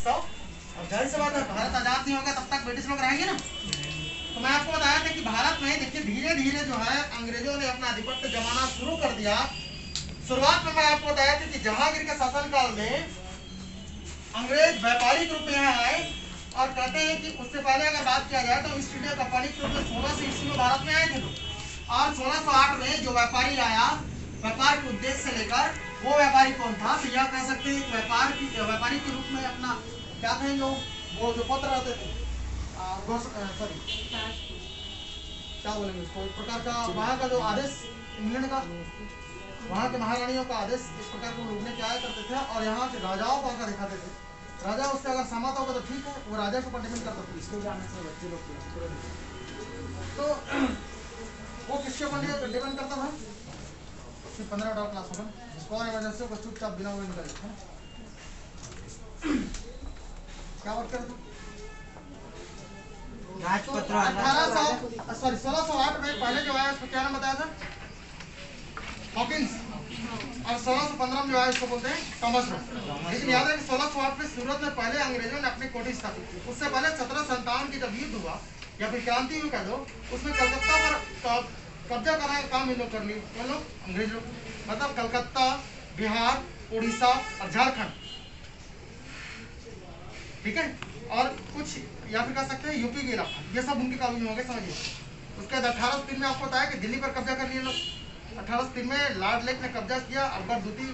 उत्सव। और जाहिर सी बात है भारत आजाद नहीं होगा तब तक ब्रिटिश लोग रहेंगे ना। तो मैं आपको बताया था कि भारत में देखिए धीरे धीरे जो है अंग्रेजों ने अपना आधिपत्य जमाना शुरू कर दिया। शुरुआत में मैं आपको बताया था कि जहांगीर के शासनकाल में अंग्रेज व्यापारिक रूप में यहाँ आए और कहते हैं कि उससे पहले अगर बात किया जाए तो ईस्ट इंडिया कंपनी के रूप में 1600 ईस्वी में भारत में आए थे लोग। और 1608 में जो व्यापारी आया व्यापार के उद्देश्य से लेकर, वो व्यापारी कौन था? तो यह कह सकते हैं व्यापारी के रूप में अपना क्या कहेंगे वो जो पत्र रहते थे सॉरी क्या बोलेंगे उसको, एक प्रकार का वहाँ का जो आदेश इंग्लैंड का वहाँ के महारानियों का आदेश इस प्रकार को रोकने के आया करते थे और यहाँ के राजाओं को आकर दिखाते थे। राजा उससे अगर सहमत होगा तो ठीक है, वो राजा को डिपेंड करता था। स्कूल जाने से बच्चे लोग तो वो किसके ऊपर डिपेंड करता था? 15 क्लास होगा जिसको और इमरजेंसी को चुपचाप बिना वो निकल जाता है। क्या बात करते 1608 में पहले जो है उसको क्या नाम बताया था? हॉकिंस। और 1615 में जो है इसको बोलते हैं थॉमस रो। लेकिन याद है कि 1608 में सूरत में पहले अंग्रेजों ने अपनी कोठी स्थापित की। उससे पहले 1757 की जब युद्ध हुआ या फिर क्रांति हुई कह दो, उसमें कलकत्ता पर कब्जा करने का काम इन लोग कर लिए। कौन लोग? अंग्रेज लोग। मतलब कलकत्ता, बिहार, उड़ीसा और झारखंड, ठीक है, और कुछ या फिर कह सकते हैं यूपी के इलाका, ये सब उनके काबू में हो गए, समझिए। उसके बाद 1803 में आपको बताया कि दिल्ली पर कब्जा कर लिए लोग। 1803 में लॉर्ड लेक ने कब्जा किया। अकबर द्वितीय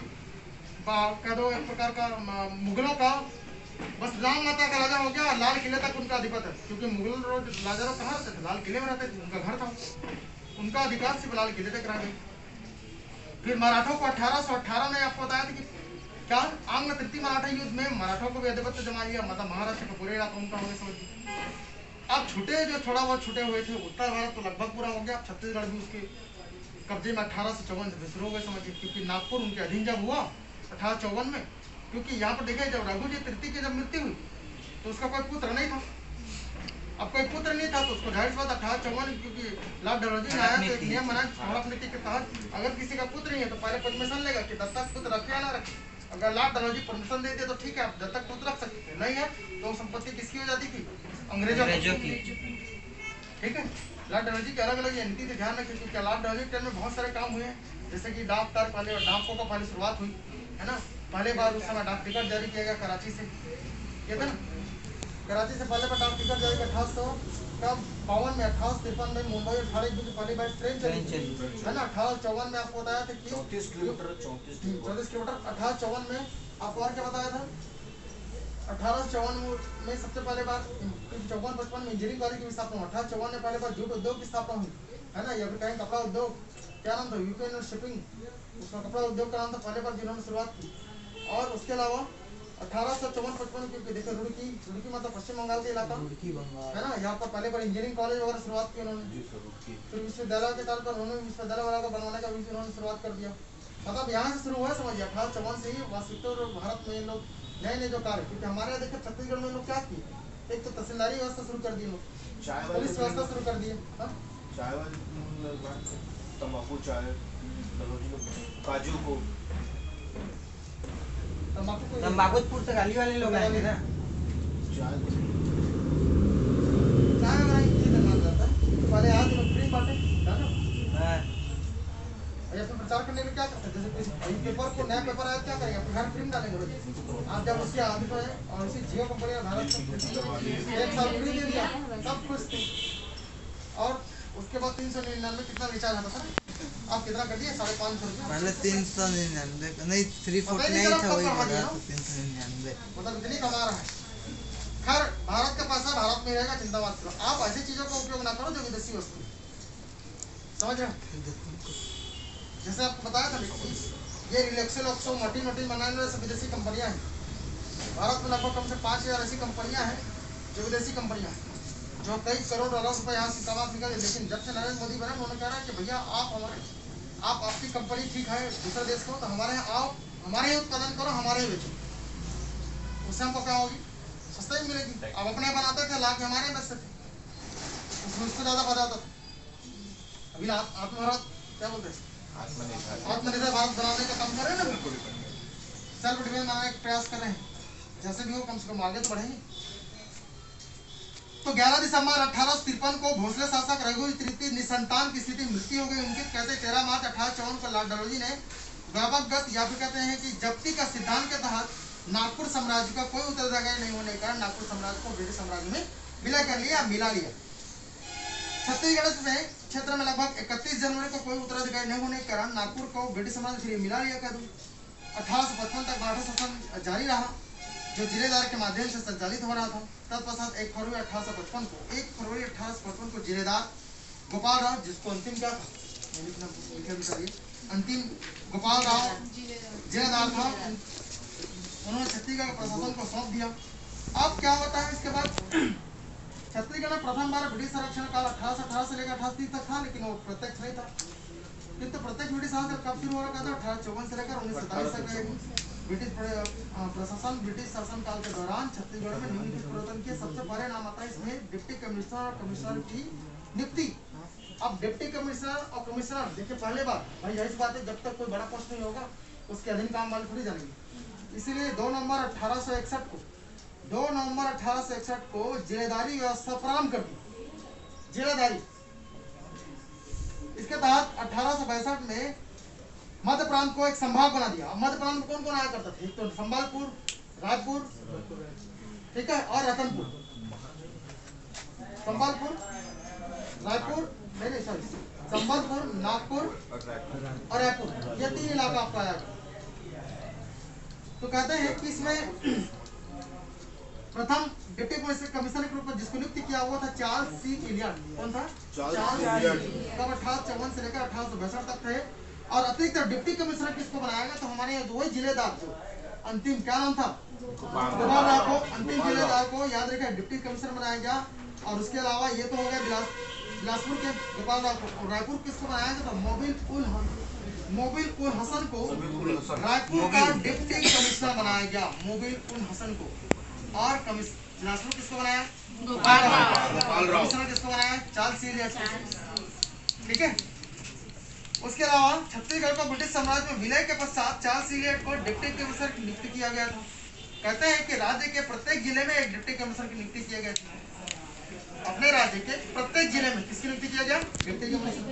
कह दो एक प्रकार का मुगलों का बस राम माता का राजा हो गया और लाल किले तक उनका अधिपत्य है, क्योंकि मुगल राजा लोग कहाँ रहते थे? लाल किले में रहते थे, उनका घर था, उनका अधिकार सिर्फ लाल किले तक रह गई। फिर मराठों को 1818 में आपको बताया था कि क्या आंग्ल तृतीय मराठा युद्ध में मराठों को भी अधिपत्य जमा लिया, मतलब महाराष्ट्र का पूरे इलाका उनका हो गया, समझिए। अब छुटे जो थोड़ा बहुत छुटे हुए थे उत्तर भारत तो लगभग पूरा हो गया। छत्तीसगढ़ भी उसके कब्जे में 1854 से शुरू हो गए, समझिए, क्योंकि नागपुर उनके अधीन जब हुआ 1854 में, क्योंकि यहाँ पर देखिए जब रघुजी तृतीय की जब मृत्यु हुई तो उसका कोई पुत्र नहीं था। अब कोई पुत्र नहीं था तो उसको जाहिर सी बात 1854, क्योंकि लॉर्ड डलहौजी ने आया तो एक नियम बना हड़प नीति के तहत अगर किसी का पुत्र नहीं है तो पहले परमिशन लेगा कि दत्तक पुत्र रखे या ना रखे। अगर लॉर्ड डलहौजी परमिशन दे दिया तो ठीक है, आप दत्तक पुत्र रख सकते थे, नहीं है तो संपत्ति किसकी हो जाती थी? अंग्रेजों की, ठीक है। लॉर्ड डलहौजी की अलग अलग नीति से ध्यान रखें, क्योंकि लॉर्ड डलहौजी के टाइम में बहुत सारे काम हुए हैं, जैसे कि डाक तार पहले और डाकों का पहले शुरुआत हुई है ना। पहले बार उस समय डाक टिकट जारी किया गया कराची से, ये था ना, कराची से पहले बार डाक टिकट जारी किया 1852 में। 1853 में मुंबई और 18 की पहली बार ट्रेन चली है ना। 1854 में आपको बताया था कि 34 किलोमीटर 1854 में आपको और क्या बताया था? 1854 में सबसे पहले बार 54-55 में इंजीनियरिंग कॉलेज की स्थापना हुई। 1854 में पहले बार जूट उद्योग की स्थापना हुई है ना। या फिर कहीं कपड़ा उद्योग, क्या नाम था? यूके और शिपिंग, उसका कपड़ा उद्योग का नाम था पहले बार जिन्होंने शुरुआत की। और उसके अलावा 1854-55 की देखिए रुड़की मतलब पश्चिम बंगाल के इलाका है ना, यहाँ पर पहले बार इंजीनियरिंग कॉलेज वगैरह शुरुआत की उन्होंने। फिर विश्वविद्यालय के तौर पर उन्होंने विश्वविद्यालय वगैरह को बनवाने का भी उन्होंने शुरुआत कर दिया। मतलब यहाँ से शुरू हुआ, समझिए। 1854 से ही वास्तविकता और भारत में लोग नए नए जो कार्य, क्योंकि हमारे यहाँ देखिए छत्तीसगढ़ में लोग क्या किए, एक तो तहसीलदारी व्यवस्था शुरू कर दिए लोग, पुलिस व्यवस्था शुरू कर दिए, तंबाकू, चाय, काजू को तंबाकू पुर्तगाली वाले लोग आएंगे ना। चाय वगैरह पहले आज लोग फ्री बांटे जानो। ऐसे प्रचार करने के क्या करते हैं? जैसे किसी पेपर को नया पेपर आया क्या करेंगे? अपने घर प्रिंट डालेंगे आप, जब उसके आदि पर है और उसी जियो कंपनी ने भारत को 1 साल फ्री दे दिया, सब कुछ थी। और उसके बाद 399 कितना रिचार्ज आता था? आप कितना कर दिए? 550 रुपये। पहले 399 नहीं 349 था, वही 399, मतलब इतनी कमा रहा है। खैर भारत का पैसा भारत में रहेगा, चिंता मत करो। आप ऐसी चीजों का उपयोग ना करो जो विदेशी वस्तु, समझ रहे हो? जैसे आपको बताया था ये रिलैक्सो मटीन बनाने वाले सब विदेशी कंपनियां हैं। भारत में लगभग कम से 5000 ऐसी कंपनियां हैं जो विदेशी कंपनियां हैं, जो कई करोड़ डॉलर रुपए यहाँ से कमा चुका है। लेकिन जब से नरेंद्र मोदी बने उन्होंने कह रहा है कि भैया आप आपकी कंपनी ठीक है दूसरे देश को, तो हमारे यहाँ आओ, हमारे यहाँ उत्पादन करो, हमारे यहाँ बेचो। उससे हमको क्या होगी? सस्ता ही मिलेगी। अब अपने बनाते थे, ला के हमारे बेचते थे, उसमें उसको ज्यादा फायदा होता था। अभी आत्मनिर्भर क्या बोलते हैं, आत्मनिर्भर भारत बनाने का काम कर रहे हैं ना, सेल्फ डिपेंडेंट बनाने का प्रयास कर रहे हैं। जैसे भी हो कम से कम आगे तो बढ़ेंगे। तो 11 दिसंबर 1853 को भोसले शासक रघुवीर तृतीय निसंतान की स्थिति मृत्यु हो गई उनकी। कहते 13 मार्च 1854 को लॉर्ड डलहौजी ने व्यापकगत या फिर कहते हैं कि जब्ती का सिद्धांत के तहत नागपुर साम्राज्य का कोई उत्तराधिकारी नहीं होने के कारण नागपुर साम्राज्य को ब्रिटिश साम्राज्य में विलय कर लिया, मिला लिया। छत्तीसगढ़ में क्षेत्र में लगभग 31 जनवरी को कोई उत्तराधिकारी नहीं होने के कारण नागपुर को ब्रिटिश साम्राज्य से मिला लिया कर 1855 तक मराठा शासन जारी रहा, जो जिलेदार के माध्यम से संचालित हो रहा था। तत्पश्चात 1 फरवरी 1855 को जिलेदार गोपाल राव, जिसको अंतिम क्या था अंतिम गोपाल राव जिलेदार था, उन्होंने छत्तीसगढ़ प्रशासन को सौंप दिया। अब क्या होता है इसके बाद छत्तीसगढ़ में प्रथम बार ब्रिटिश संरक्षण काल 1818 से लेकर 1830 तक था, लेकिन वो प्रत्यक्ष नहीं था। किंतु प्रत्यक्ष ब्रिटिश शासन कब शुरू हो रहा था? 1854 से लेकर 1927 तक ब्रिटिश प्रशासन ब्रिटिश शासन काल के दौरान छत्तीसगढ़ में निम्नलिखित परिवर्तन किए। सबसे बड़े नाम आता है इसमें डिप्टी कमिश्नर और कमिश्नर की नियुक्ति। अब डिप्टी कमिश्नर और कमिश्नर देखिए पहले बार भाई यही बात है, जब तक कोई बड़ा पोस्ट नहीं होगा उसके अधीन काम वाले थोड़ी जानेंगे। इसीलिए 2 नवंबर 1861 को जिलेदारी व्यवस्था प्रारंभ कर दी। जिलेदारी इसके तहत 1862 में मध्य प्रांत को एक संभाग बना दिया। मध्य प्रांत में कौन कौन आया करता था? एक तो संबलपुर, रायपुर, ठीक है, और रतनपुर। संबलपुर, रायपुर, नहीं सॉरी, संबलपुर, नागपुर और रायपुर, ये 3 इलाका आपका आया। तो कहते हैं कि इसमें प्रथम डिप्टी कमिश्नर के रूप में जिसको नियुक्त किया हुआ था चार्ल्स सी इलियट। कौन था? Charles Elliot. कब 1854 से लेकर 1862 तक थे। और अतिरिक्त डिप्टी कमिश्नर किसको बनाया गया? तो हमारे यहाँ वही जिलेदार जो अंतिम क्या नाम था? गोपाल राव को, अंतिम जिलेदार को याद रखिए डिप्टी कमिश्नर बनाया गया। और उसके अलावा ये तो हो गया बिलासपुर के गोपाल राव को। रायपुर किसको बनाया गया? तो मोबिल उल हसन को रायपुर का डिप्टी कमिश्नर बनाया गया, मोबिल उल हसन को। और बिलासपुर किसको बनाया? गोपाल राव। कमिश्नर किसको बनाया? चार्ल्स सी इलियट। ठीक है। उसके अलावा छत्तीसगढ़ को ब्रिटिश साम्राज्य में विलय के पश्चात चार्ल्स सी इलियट को डिप्टी कमिश्नर की नियुक्ति किया गया था। कहते हैं कि राज्य के प्रत्येक जिले में एक डिप्टी कमिश्नर की नियुक्ति किया गया था। अपने राज्य के प्रत्येक जिले में किसकी नियुक्ति किया गया? Deputy commissioner.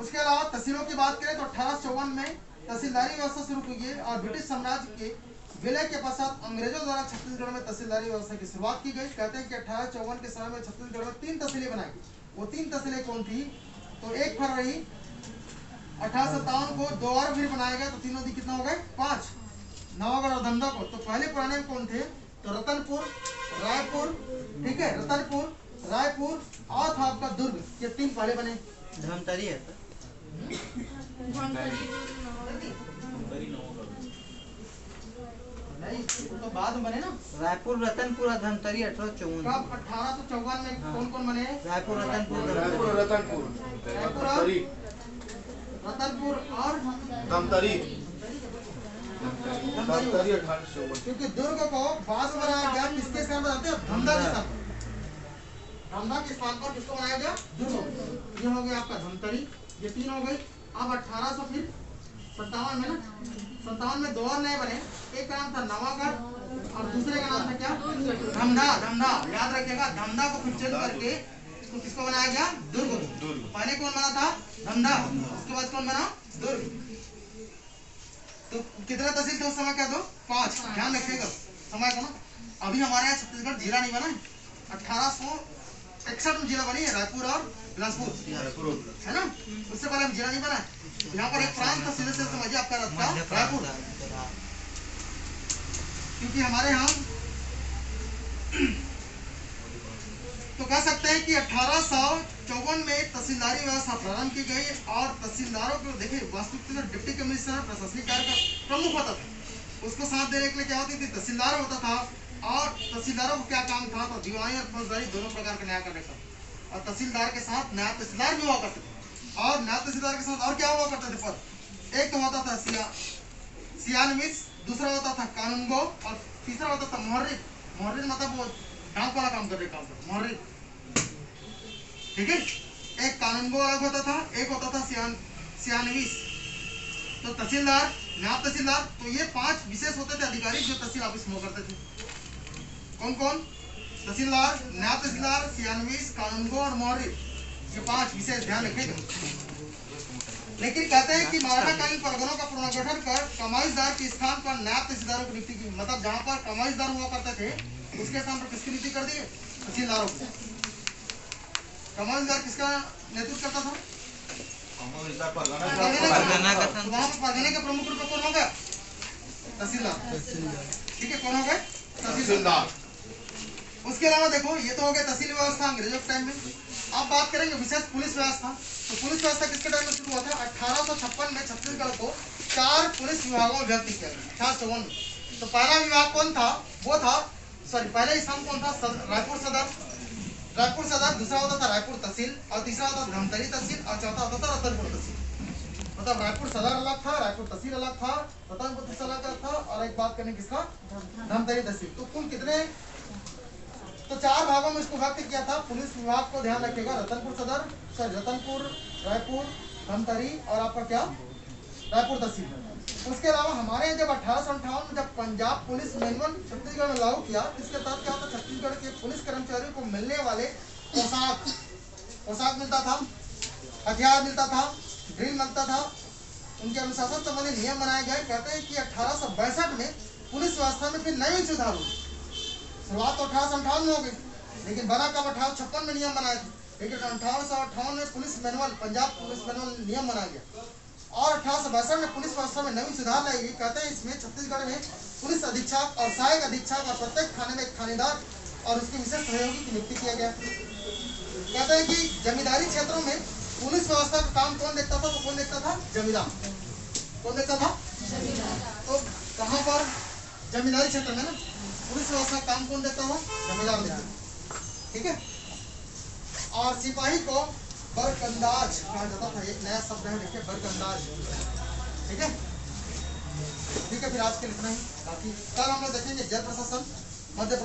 उसके अलावा तहसीलों की बात करें तो 1854 में तहसीलदारी व्यवस्था शुरू की गई और ब्रिटिश साम्राज्य के विलय के पश्चात अंग्रेजों द्वारा छत्तीसगढ़ में तहसीलदारी व्यवस्था की शुरुआत की गई। कहते हैं कि 1854 के समय में छत्तीसगढ़ में 3 तहसीलें बनाई गई। वो 3 तहसीलें कौन थी? तो 1 फरवरी 1857 को 2 और फिर बनाया गया, तो तीनों दी कितना हो गए? 5, नवागढ़ और धमधा को। तो पहले पुराने में कौन थे? तो रतनपुर, रायपुर, ठीक है, रतनपुर, रायपुर और था आपका दुर्ग। ये 3 पहले बने। धमतरी है नहीं, तो बाद में बने ना। रायपुर, रतनपुर और धमतरी 1854। कब? 1854 में। कौन कौन बने? रायपुर, रतनपुर, रतनपुर और धमतरी। क्योंकि दुर्ग को बाद में बनाया गया किसके स्थान पर? जानते हो? धमधा के स्थान पर। धमधा के स्थान पर किसको बनाया गया? दुर्ग। ये हो गया आपका धमतरी, ये 3 हो गई। अब 1857 में ना, 57 में 2 और नए बने। एक का नाम था नवागढ़ और दूसरे का नाम था क्या? धमधा। याद रखिएगा, धमधा को फिर चेंज करके तो किसको बनाया गया? दुर्ग। पहले कौन बना था? धमधा। उसके बाद कौन बना? दुर्ग। तो कितना तहसील थे उस समय? क्या? 5। ध्यान रखिएगा समय को ना। अभी हमारे यहाँ छत्तीसगढ़ जिला नहीं बना है। 1861 में जिला बनी है, रायपुर और बिलासपुर, है ना। उससे पहले हम जिला नहीं बना है। यहाँ पर एक प्रांत था, सीधे से समझिए आपका रायपुर, क्योंकि हमारे यहाँ तो कह सकते हैं कि 1854 में तहसीलदारी व्यवस्था प्रारंभ की गई। और तहसीलदारों को देखिए, वास्तविक डिप्टी कमिश्नर प्रशासनिक कार्य का प्रमुख होता था, उसको साथ देने के लिए क्या होती थी? तहसीलदार होता था। और तहसीलदारों को क्या काम था? तो दीवानी और फौजदारी दोनों प्रकार का न्याय करने का। और तहसीलदार के साथ नायब तहसीलदार भी हुआ करते थे। और नायब तहसीलदार के साथ और क्या हुआ करते थे पद? एक तो होता था सियानविस, दूसरा होता था कानूनगो और तीसरा होता था मुहर्रिर। मुहर्रिर मतलब वो डाक वाला काम करने का काम करता, मुहर्रिर। ठीक है। एक कानूनगो अलग होता था, एक होता था सियानविस। तो तहसीलदार नायब तहसीलदार, तो ये 5 विशेष होते थे अधिकारी जो तहसील ऑफिस में करते थे। कौन कौन? तहसीलदार, नायब तहसीलदार, सियानवीस, कानूनगो और मोहर्रिर, ये 5 विशेष ध्यान रखेगा। लेकिन कहते हैं कि महाराष्ट्र परगनों का पुनर्गठन कर कमाईदार के स्थान पर नायब तहसीलदारों की नियुक्ति की। मतलब जहाँ पर कमाईदार हुआ करते थे उसके स्थान पर किसकी नियुक्ति कर दी? तहसीलदारों की। कमाईदार किसका नेतृत्व करता था? परगना का था। वहाँ पर परगने के प्रमुख रूप में कौन हो गया? तहसीलदार। ठीक है, कौन हो गए? तहसीलदार। उसके अलावा देखो, ये तो हो गया तहसील व्यवस्था अंग्रेजों के टाइम में। अब बात करेंगे विशेष पुलिस व्यवस्था। तो पुलिस व्यवस्था किसके टाइम में शुरू हुआ था? 1856 में छत्तीसगढ़ को 4 पुलिस विभागों में विभक्त किया गया, 1854 में। तो पहला विभाग कौन था? वो था, सॉरी, पहला स्थान कौन था? रायपुर सदर, दूसरा होता था रायपुर तहसील, और तीसरा होता था धमतरी तहसील, और चौथा होता था रतनपुर तहसील। मतलब रायपुर सदर अलग था, रायपुर तहसील अलग था, रतनपुर तहसील अलग था, और एक बात करने किसका? धमतरी तहसील। तो कुल कितने? तो 4 भागों में इसको व्यक्त किया था। पुलिस विभाग को ध्यान रखिएगा, रतनपुर सदर, सॉरी रतनपुर, रायपुर, धमतरी और आपका क्या? रायपुर तहसील। उसके अलावा हमारे जब 1858 में जब पंजाब पुलिस मैनुअल छत्तीसगढ़ में लागू किया, इसके तहत क्या होता? छत्तीसगढ़ के पुलिस कर्मचारियों को मिलने वाले पोशाक मिलता था, हथियार मिलता था, ड्रिल मिलता था, उनके अनुशासन संबंधी नियम बनाए गए। कहते हैं कि 1862 में पुलिस व्यवस्था में फिर नई सुधार हुई। शुरुआत तो 1858 में हो गई, लेकिन बना कब? 1856 में नियम बनाए थे। लेकिन 1858 में police manual, Punjab police manual नियम बनाया गया, और 1862 में पुलिस व्यवस्था में नवीन सुधार लाई गई। कहते हैं इसमें छत्तीसगढ़ में पुलिस अधीक्षक और सहायक अधीक्षक और प्रत्येक थाने में एक थानेदार और उसके विशेष सहयोगी की नियुक्ति किया गया। कहते हैं कि जमींदारी क्षेत्रों में पुलिस व्यवस्था का काम कौन देखता था? तो कौन देखता था? जमींदार। कौन देखता था? तो कहाँ पर? जमींदारी क्षेत्र में ना पुलिस व्यवस्था का काम कौन देखता था? जमींदार देखता। ठीक है। और सिपाही को बरकंदाज कहा जाता था। एक नया शब्द है, देखिए, बरकंदाज। ठीक है, ठीक है। फिर आज के लिए इतना ही। बाकी कल हम लोग देखेंगे जल प्रशासन मध्य